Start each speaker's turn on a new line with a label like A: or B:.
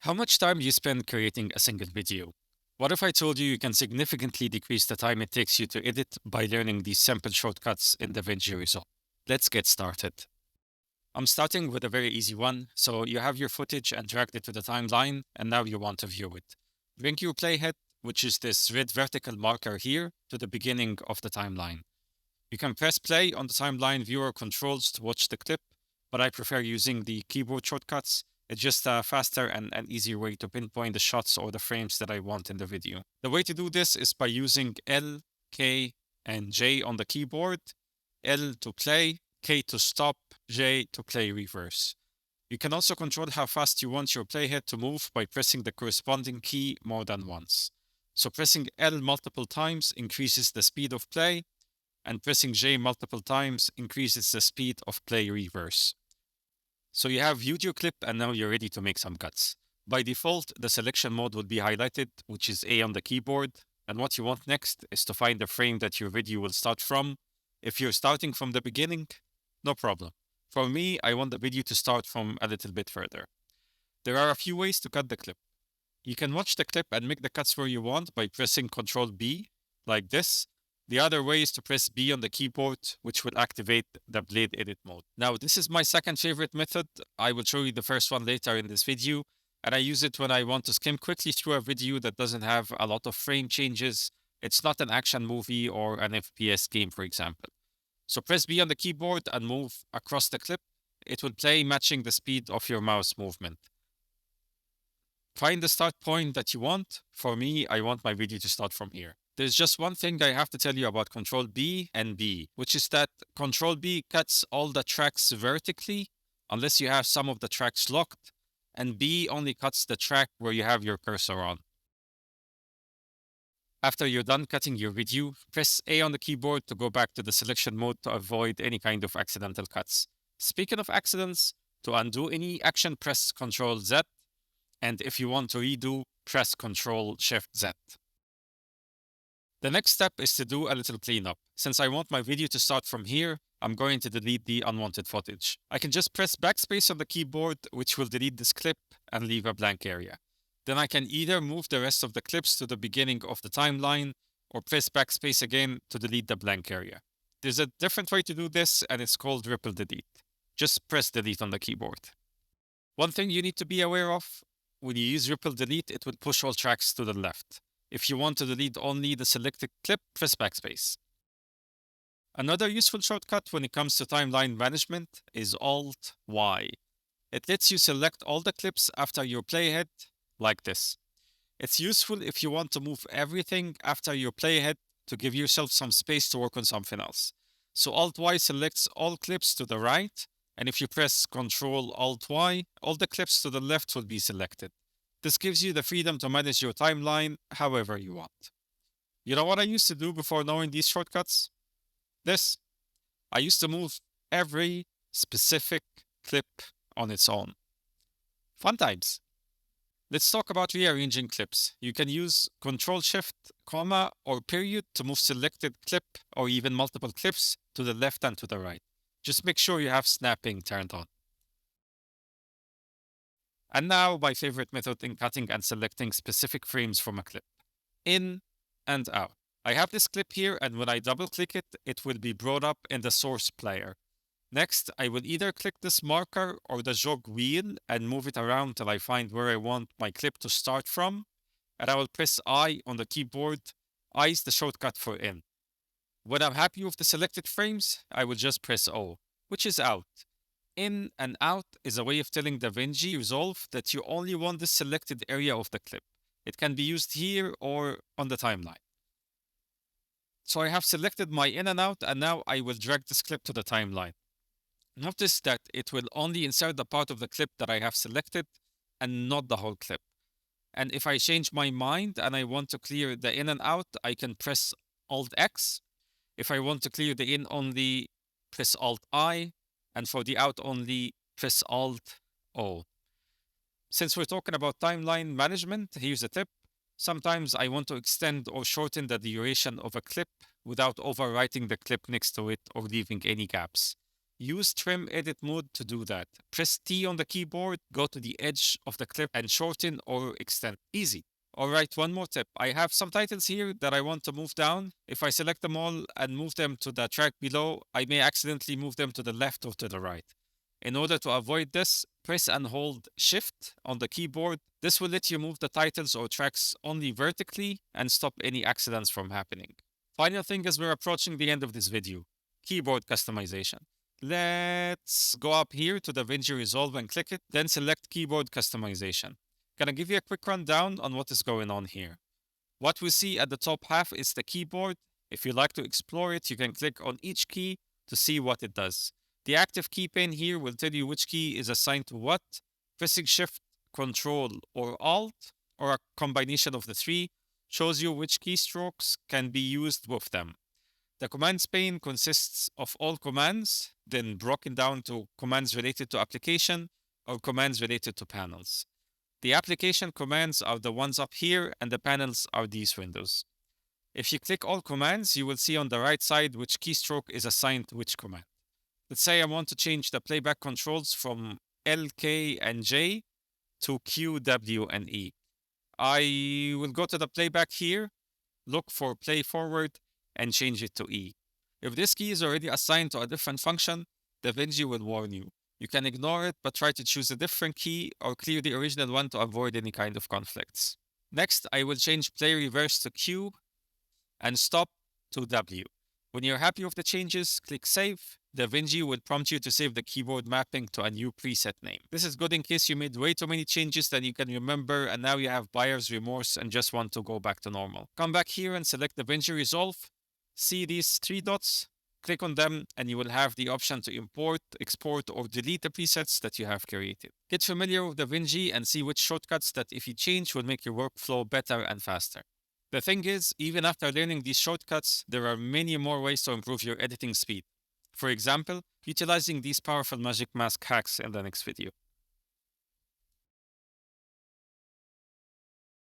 A: How much time do you spend creating a single video? What if I told you you can significantly decrease the time it takes you to edit by learning these simple shortcuts in Davinci Resolve? Let's get started. I'm starting with a very easy one. So you have your footage and dragged it to the timeline, and now you want to view it. Bring your playhead, which is this red vertical marker here, to the beginning of the timeline. You can press play on the timeline viewer controls to watch the clip, but I prefer using the keyboard shortcuts. It's just a faster and an easier way to pinpoint the shots or the frames that I want in the video. The way to do this is by using L, K, and J on the keyboard. L to play, K to stop, J to play reverse. You can also control how fast you want your playhead to move by pressing the corresponding key more than once. So pressing L multiple times increases the speed of play, and pressing J multiple times increases the speed of play reverse. So you have viewed your clip and now you're ready to make some cuts. By default, the selection mode will be highlighted, which is A on the keyboard. And what you want next is to find the frame that your video will start from. If you're starting from the beginning, no problem. For me, I want the video to start from a little bit further. There are a few ways to cut the clip. You can watch the clip and make the cuts where you want by pressing Ctrl B, like this. The other way is to press B on the keyboard, which will activate the blade edit mode. Now, this is my second favorite method. I will show you the first one later in this video, and I use it when I want to skim quickly through a video that doesn't have a lot of frame changes. It's not an action movie or an FPS game, for example. So press B on the keyboard and move across the clip. It will play matching the speed of your mouse movement. Find the start point that you want. For me, I want my video to start from here. There's just one thing I have to tell you about Control B and B, which is that Control B cuts all the tracks vertically, unless you have some of the tracks locked, and B only cuts the track where you have your cursor on. After you're done cutting your video, press A on the keyboard to go back to the selection mode to avoid any kind of accidental cuts. Speaking of accidents, to undo any action, press Control Z, and if you want to redo, press Control Shift Z. The next step is to do a little cleanup. Since I want my video to start from here, I'm going to delete the unwanted footage. I can just press backspace on the keyboard, which will delete this clip and leave a blank area. Then I can either move the rest of the clips to the beginning of the timeline or press backspace again to delete the blank area. There's a different way to do this, and it's called ripple delete. Just press delete on the keyboard. One thing you need to be aware of, when you use ripple delete, it will push all tracks to the left. If you want to delete only the selected clip, press backspace. Another useful shortcut when it comes to timeline management is Alt-Y. It lets you select all the clips after your playhead, like this. It's useful if you want to move everything after your playhead to give yourself some space to work on something else. So Alt-Y selects all clips to the right, and if you press Ctrl-Alt-Y, all the clips to the left will be selected. This gives you the freedom to manage your timeline however you want. You know what I used to do before knowing these shortcuts? This. I used to move every specific clip on its own. Fun times. Let's talk about rearranging clips. You can use Ctrl-Shift, comma, or period to move selected clip or even multiple clips to the left and to the right. Just make sure you have snapping turned on. And now my favorite method in cutting and selecting specific frames from a clip. In and out. I have this clip here, and when I double click it, it will be brought up in the source player. Next, I will either click this marker or the jog wheel and move it around till I find where I want my clip to start from, and I will press I on the keyboard. I is the shortcut for in. When I'm happy with the selected frames, I will just press O, which is out. In and out is a way of telling Davinci Resolve that you only want the selected area of the clip. It can be used here or on the timeline. So I have selected my in and out, and now I will drag this clip to the timeline. Notice that it will only insert the part of the clip that I have selected and not the whole clip. And if I change my mind and I want to clear the in and out, I can press Alt-X. If I want to clear the in only, press Alt-I. And for the out only, press Alt-O. Since we're talking about timeline management, here's a tip. Sometimes I want to extend or shorten the duration of a clip without overwriting the clip next to it or leaving any gaps. Use trim edit mode to do that. Press T on the keyboard, go to the edge of the clip and shorten or extend. Easy. Alright, one more tip. I have some titles here that I want to move down. If I select them all and move them to the track below, I may accidentally move them to the left or to the right. In order to avoid this, press and hold Shift on the keyboard. This will let you move the titles or tracks only vertically and stop any accidents from happening. Final thing as we're approaching the end of this video, keyboard customization. Let's go up here to Davinci Resolve and click it, then select keyboard customization. Gonna give you a quick rundown on what is going on here. What we see at the top half is the keyboard. If you like to explore it, you can click on each key to see what it does. The active key pane here will tell you which key is assigned to what. Pressing Shift, Control, or Alt, or a combination of the three, shows you which keystrokes can be used with them. The commands pane consists of all commands, then broken down to commands related to application or commands related to panels. The application commands are the ones up here, and the panels are these windows. If you click all commands, you will see on the right side which keystroke is assigned to which command. Let's say I want to change the playback controls from L, K, and J to Q, W, and E. I will go to the playback here, look for play forward, and change it to E. If this key is already assigned to a different function, Davinci will warn you. You can ignore it, but try to choose a different key or clear the original one to avoid any kind of conflicts. Next, I will change play reverse to Q and stop to W. When you're happy with the changes, click Save. Davinci will prompt you to save the keyboard mapping to a new preset name. This is good in case you made way too many changes that you can remember and now you have buyer's remorse and just want to go back to normal. Come back here and select Davinci Resolve. See these three dots? Click on them and you will have the option to import, export, or delete the presets that you have created. Get familiar with Davinci and see which shortcuts that if you change will make your workflow better and faster. The thing is, even after learning these shortcuts, there are many more ways to improve your editing speed. For example, utilizing these powerful magic mask hacks in the next video.